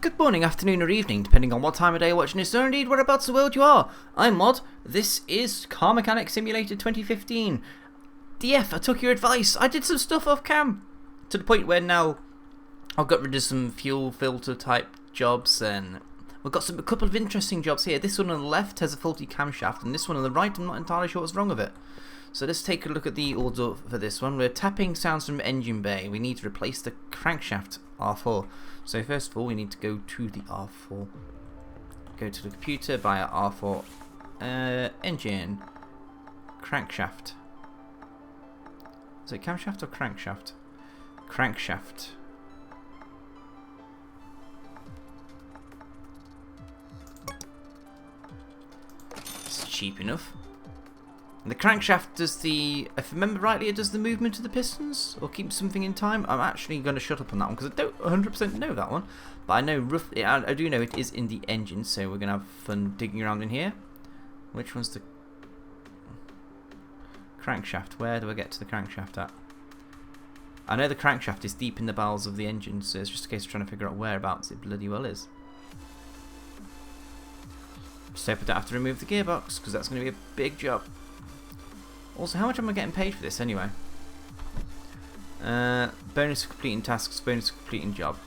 Good morning, afternoon or evening, depending on what time of day you're watching this, or indeed whereabouts in the world you are. I'm MoD, this is Car Mechanic Simulator 2015. DF, I took your advice, I did some stuff off cam. To the point where now I've got rid of some fuel filter type jobs and we've got a couple of interesting jobs here. This one on the left has a faulty camshaft and this one on the right, I'm not entirely sure what's wrong with it. So let's take a look at the order for this one. We're tapping sounds from engine bay. We need to replace the crankshaft R4. So first of all we need to go to the R4. Go to the computer via R4 engine crankshaft. Is it camshaft or crankshaft? Crankshaft. It's cheap enough. And the crankshaft does the, if I remember rightly, it does the movement of the pistons or keeps something in time. I'm actually going to shut up on that one because I don't 100% know that one, but I know roughly. I do know it is in the engine, so we're going to have fun digging around in here. Which one's the crankshaft? Where do I get to the crankshaft at? I know the crankshaft is deep in the bowels of the engine, so it's just a case of trying to figure out whereabouts it bloody well is. Just hope I don't have to remove the gearbox because that's going to be a big job. Also, how much am I getting paid for this anyway? Bonus for completing tasks, bonus for completing job.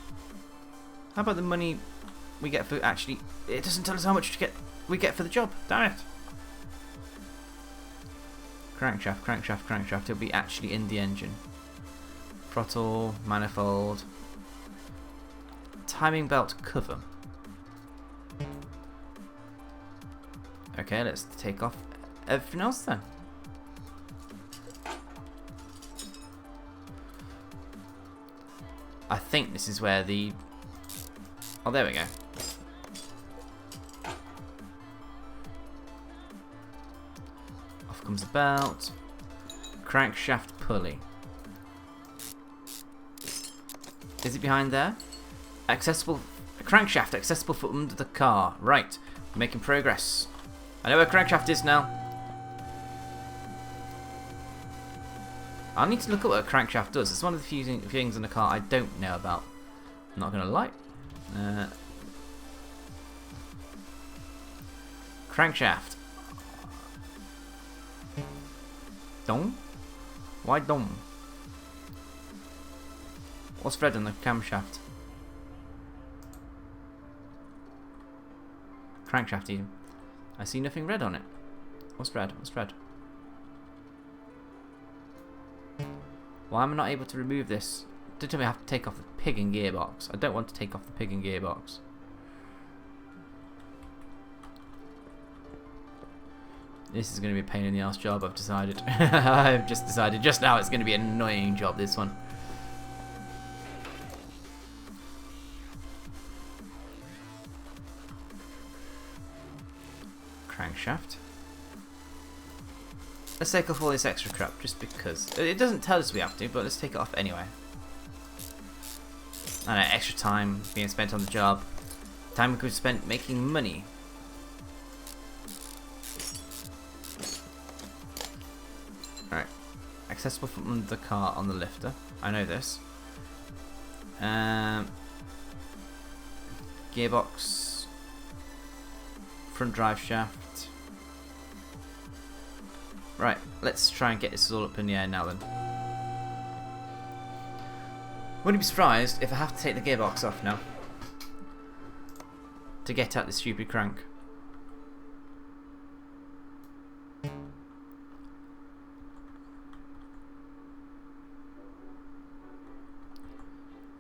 How about the money we get for actually? It doesn't tell us how much we get for the job. Damn it! Crankshaft, crankshaft, crankshaft. It'll be actually in the engine. Throttle, manifold, timing belt cover. Okay, let's take off everything else then. I think this is where the... Oh, there we go. Off comes the belt. Crankshaft pulley. Is it behind there? Accessible... Crankshaft accessible for under the car. Right. We're making progress. I know where crankshaft is now. I need to look at what a crankshaft does. It's one of the few things in the car I don't know about. I'm not going to lie. Crankshaft. Dong? Why dong? What's red on the camshaft? Crankshaft even. I see nothing red on it. What's red? What's red? Why am I not able to remove this? Don't tell me I have to take off the pig and gearbox. I don't want to take off the pig and gearbox. This is going to be a pain in the ass job, I've decided. I've just decided just now it's going to be an annoying job, this one. Crankshaft. Let's take off all this extra crap, just because. It doesn't tell us we have to, but let's take it off anyway. I know, extra time being spent on the job. Time we could have spent making money. Alright. Accessible from under the car on the lifter. I know this. Gearbox. Front drive shaft. Right, let's try and get this all up in the air now then. Wouldn't be surprised if I have to take the gearbox off now to get at this stupid crank. Come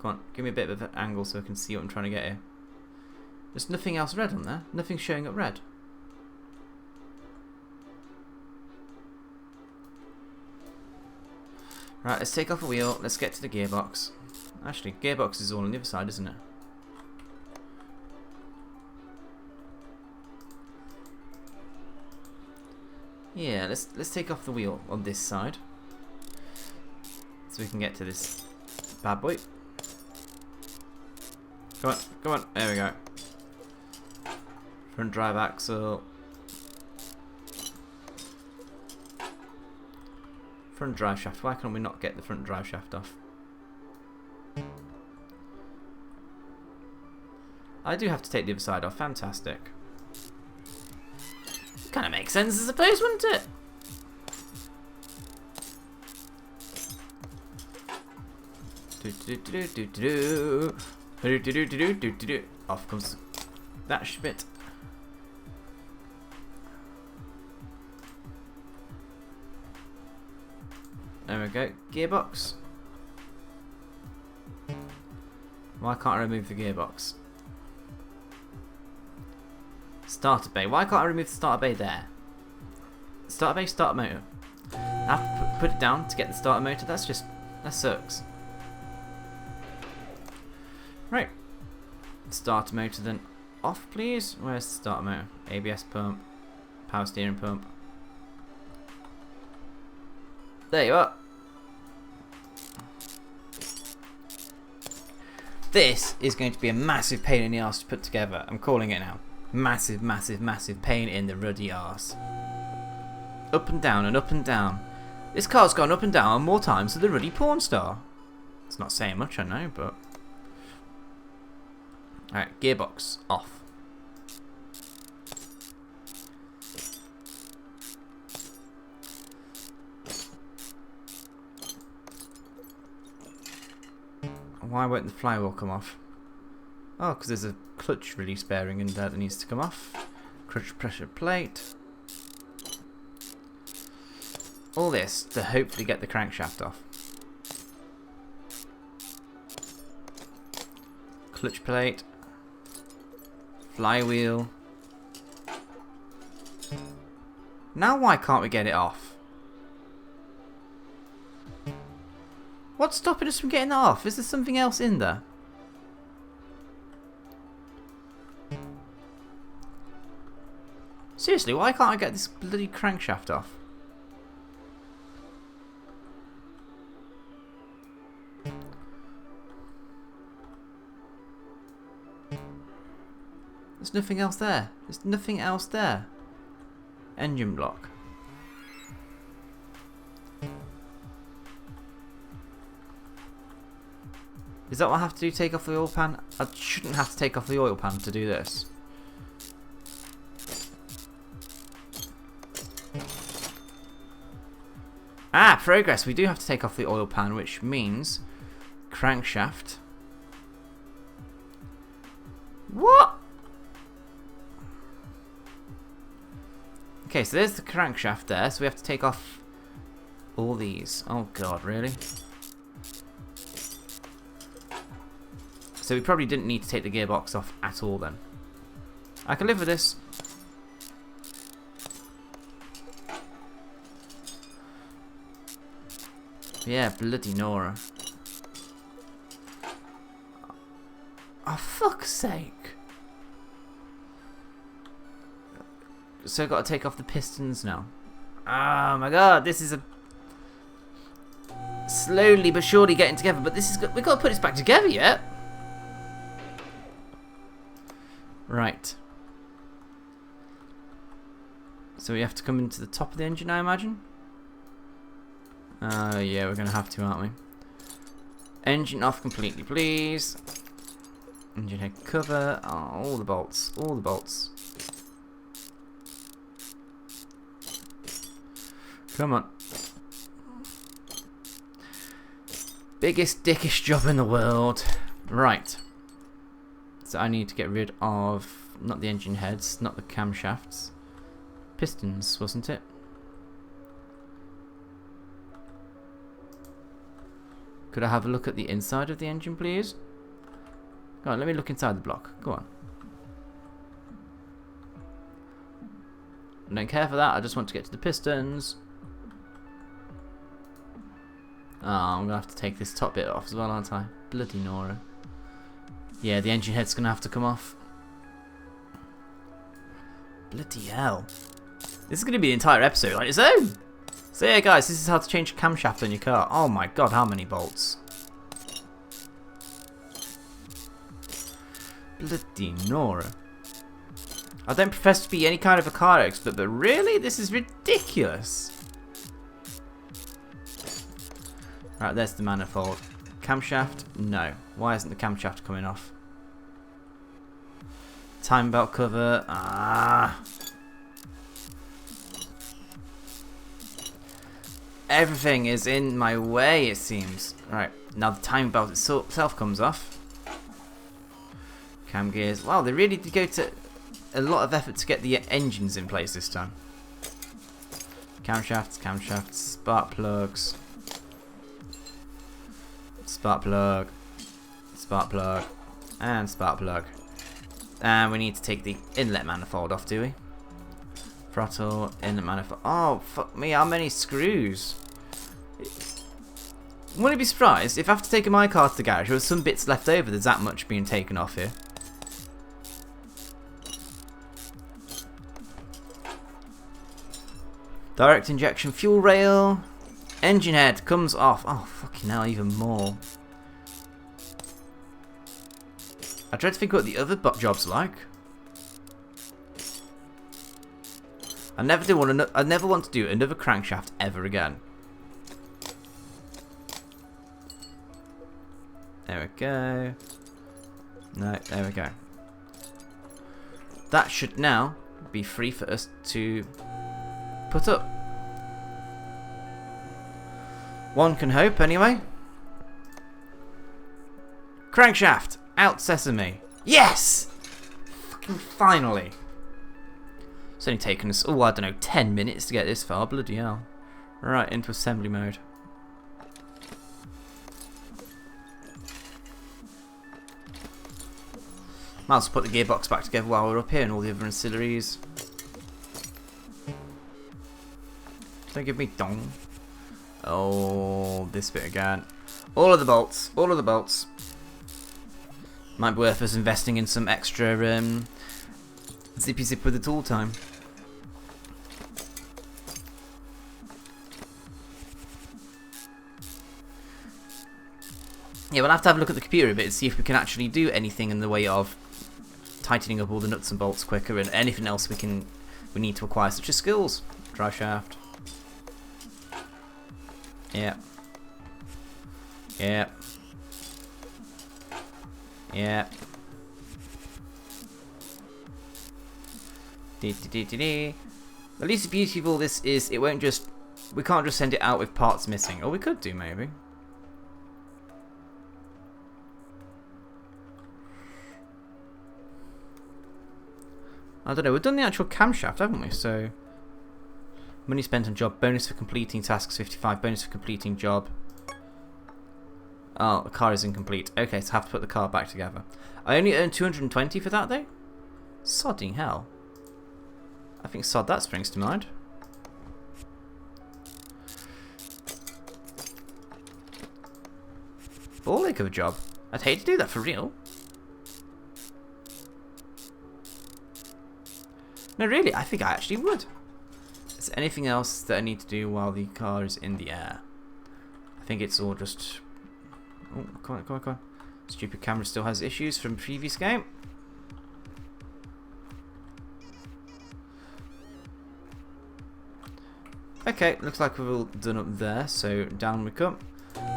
on, give me a bit of an angle so I can see what I'm trying to get here. There's nothing else red on there. Nothing's showing up red. Right, let's take off the wheel. Let's get to the gearbox. Actually, gearbox is all on the other side, isn't it? Yeah, let's take off the wheel on this side, so we can get to this bad boy. Come on, come on. There we go. Front drive axle. Front drive shaft. Why can't we not get the front drive shaft off? I do have to take the other side off. Fantastic. Kind of makes sense, I suppose, wouldn't it? Off comes that Schmidt. There we go. Gearbox. Why can't I remove the gearbox? Starter bay. Why can't I remove the starter bay there? Starter bay, starter motor. I have to put it down to get the starter motor. That sucks. Right. Starter motor then off, please. Where's the starter motor? ABS pump. Power steering pump. There you are. This is going to be a massive pain in the arse to put together. I'm calling it now. Massive, massive, massive pain in the ruddy arse. Up and down and up and down. This car's gone up and down more times than the ruddy porn star. It's not saying much, I know, but... Alright, gearbox off. Why won't the flywheel come off? Oh, because there's a clutch release bearing in there that needs to come off. Clutch pressure plate. All this to hopefully get the crankshaft off. Clutch plate. Flywheel. Now why can't we get it off? What's stopping us from getting that off? Is there something else in there? Seriously, why can't I get this bloody crankshaft off? There's nothing else there. There's nothing else there. Engine block. Is that what I have to do? Take off the oil pan? I shouldn't have to take off the oil pan to do this. Ah, progress. We do have to take off the oil pan, which means crankshaft. What? Okay, so there's the crankshaft there, so we have to take off all these. Oh god, really? So we probably didn't need to take the gearbox off at all then. I can live with this. Yeah, bloody Nora. Oh, fuck's sake. So I've got to take off the pistons now. Oh my god, this is a... slowly but surely getting together, but this is... we've got to put this back together yet. Right. So we have to come into the top of the engine, I imagine? Yeah, we're going to have to, aren't we? Engine off completely, please. Engine head cover. Oh, all the bolts. All the bolts. Come on. Biggest dickish job in the world. Right. So I need to get rid of, not the engine heads, not the camshafts. Pistons, wasn't it? Could I have a look at the inside of the engine, please? Go on, let me look inside the block. Go on. I don't care for that, I just want to get to the pistons. Oh, I'm going to have to take this top bit off as well, aren't I? Bloody Nora. Yeah, the engine head's going to have to come off. Bloody hell. This is going to be the entire episode on its own. So yeah, guys, this is how to change a camshaft on your car. Oh my god, how many bolts? Bloody Nora. I don't profess to be any kind of a car expert, but really? This is ridiculous. Right, there's the manifold. Camshaft? No. Why isn't the camshaft coming off? Time belt cover. Ah. Everything is in my way, it seems. Right, now the time belt itself comes off. Cam gears. Wow, they really did go to a lot of effort to get the engines in place this time. Camshafts, spark plugs. Spark plug. Spark plug. And spark plug. And we need to take the inlet manifold off, do we? Throttle, inlet manifold. Oh, fuck me, how many screws? Wouldn't you be surprised if after taking my car to the garage there was some bits left over, there's that much being taken off here. Direct injection fuel rail. Engine head comes off. Oh, fucking hell, even more. I try to think what the other job's like. I never want to do another crankshaft ever again. There we go. No, there we go. That should now be free for us to put up. One can hope, anyway. Crankshaft! Out sesame. Yes! Fucking finally. It's only taken us, oh, I don't know, 10 minutes to get this far. Bloody hell. Right, into assembly mode. Might as well put the gearbox back together while we're up here and all the other ancillaries. Don't give me dong. Oh, this bit again. All of the bolts. All of the bolts. Might be worth us investing in some extra zippy zip with the tool time. Yeah, we'll have to have a look at the computer a bit and see if we can actually do anything in the way of tightening up all the nuts and bolts quicker and anything else we need to acquire, such as skills. Drive shaft. Yeah. Yeah. Yeah. At least the beauty of all this is it won't just, we can't just send it out with parts missing. Or we could do, maybe. I don't know, we've done the actual camshaft, haven't we? So, money spent on job, bonus for completing tasks 55, bonus for completing job. Oh, the car is incomplete. Okay, so I have to put the car back together. I only earned 220 for that though? Sodding hell. I think sod that springs to mind. Ball ache of a job. I'd hate to do that for real. No, really, I think I actually would. Is there anything else that I need to do while the car is in the air? I think it's all just... Oh, come on, come on, come on. Stupid camera still has issues from previous game. Okay, looks like we're all done up there, so down we come.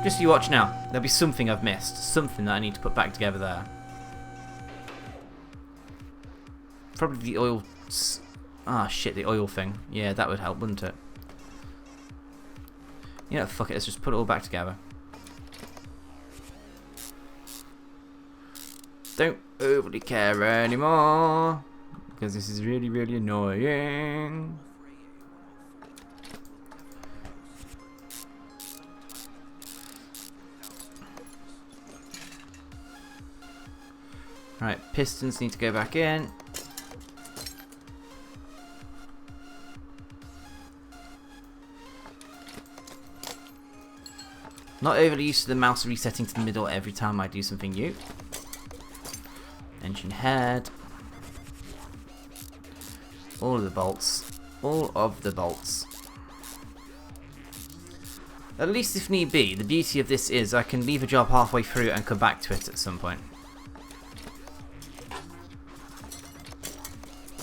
Just you watch now. There'll be something I've missed. Something that I need to put back together there. Probably the oil... Ah, shit, the oil thing. Yeah, that would help, wouldn't it? You know, fuck it, let's just put it all back together. Don't overly care anymore, because this is really, really annoying. Right, pistons need to go back in. Not overly used to the mouse resetting to the middle every time I do something new. Engine head. All of the bolts. All of the bolts. At least if need be, the beauty of this is I can leave a job halfway through and come back to it at some point.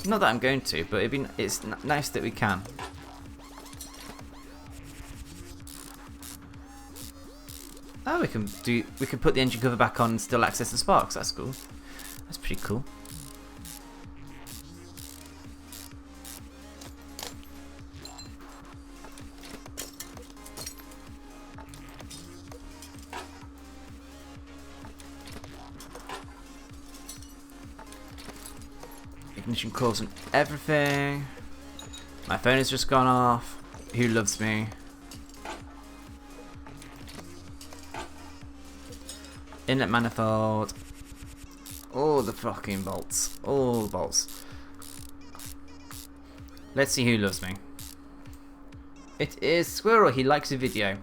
Not that I'm going to, but it's nice that we can. Oh, we can put the engine cover back on and still access the sparks. That's cool. That's pretty cool. ignition coils and everything. My phone has just gone off. Who loves me? Inlet manifold. All the fucking bolts. All the bolts. Let's see who loves me. It is Squirrel. He likes a video.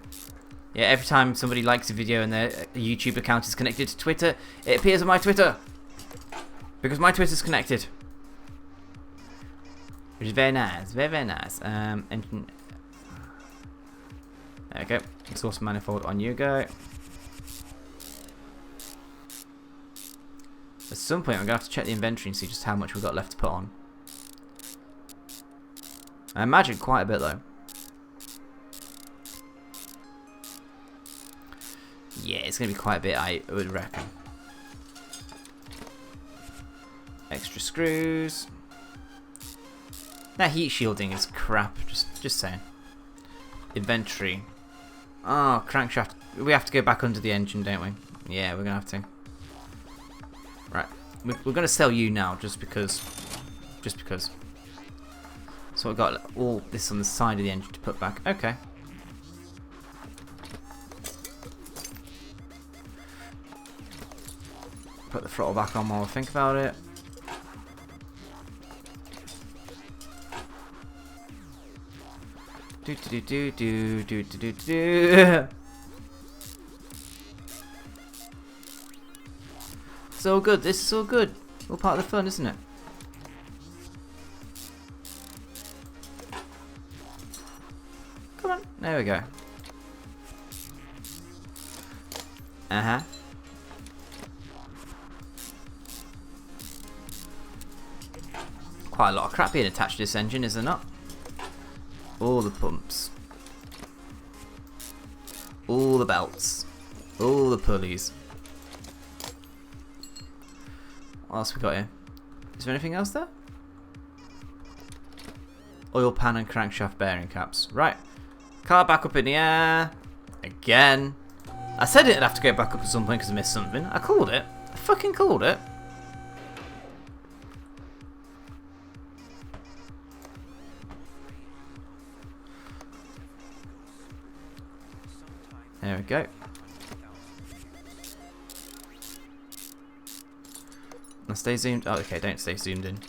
Yeah, every time somebody likes a video and their YouTube account is connected to Twitter, it appears on my Twitter. Because my Twitter's connected. Which is very nice. Very, very nice. Engine. There we go. Exhaust manifold on you go. At some point I'm going to have to check the inventory and see just how much we've got left to put on. I imagine quite a bit though. Yeah, it's going to be quite a bit, I would reckon. Extra screws. That heat shielding is crap, just saying. Inventory. Oh, crankshaft. We have to go back under the engine, don't we? Yeah, we're going to have to. Right. We're going to sell you now, just because. Just because. So we've got all this on the side of the engine to put back. Okay. Put the throttle back on while I think about it. Do do do do do do do do. It's all good. This is all good. All part of the fun, isn't it? Come on. There we go. Uh-huh. Quite a lot of crap being attached to this engine, is there not? All the pumps. All the belts. All the pulleys. What else we got here? Is there anything else there? Oil pan and crankshaft bearing caps. Right. Car back up in the air. Again. I said it'd have to go back up at some point because I missed something. I called it. I fucking called it. There we go. Now stay zoomed. Oh, okay, don't stay zoomed in.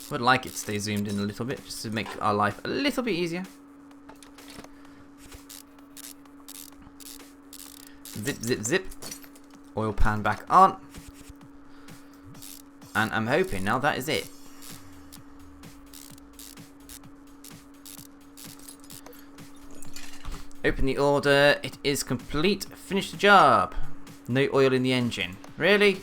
Would like it to stay zoomed in a little bit, just to make our life a little bit easier. Zip, zip, zip. Oil pan back on. And I'm hoping now that is it. Open the order. It is complete. Finish the job. No oil in the engine. Really?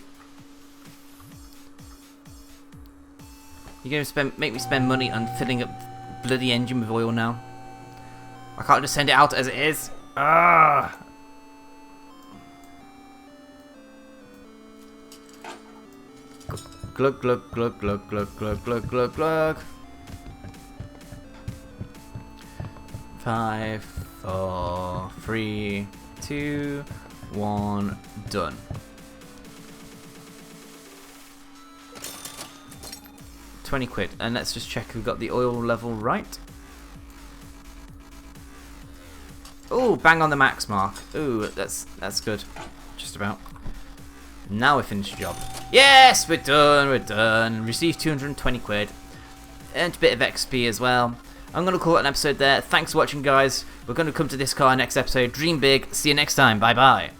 You're going to make me spend money on filling up the bloody engine with oil now? I can't just send it out as it is. Ah! Glug glug glug glug glug glug glug glug glug. 5, 4, 3, 2, 1, done. £20, and let's just check we've got the oil level right. Oh, bang on the max mark. Ooh, that's good. Just about. Now we finished the job. Yes, we're done. We're done. Received £220. Earned a bit of XP as well. I'm going to call it an episode there. Thanks for watching, guys. We're going to come to this car next episode. Dream big. See you next time. Bye bye.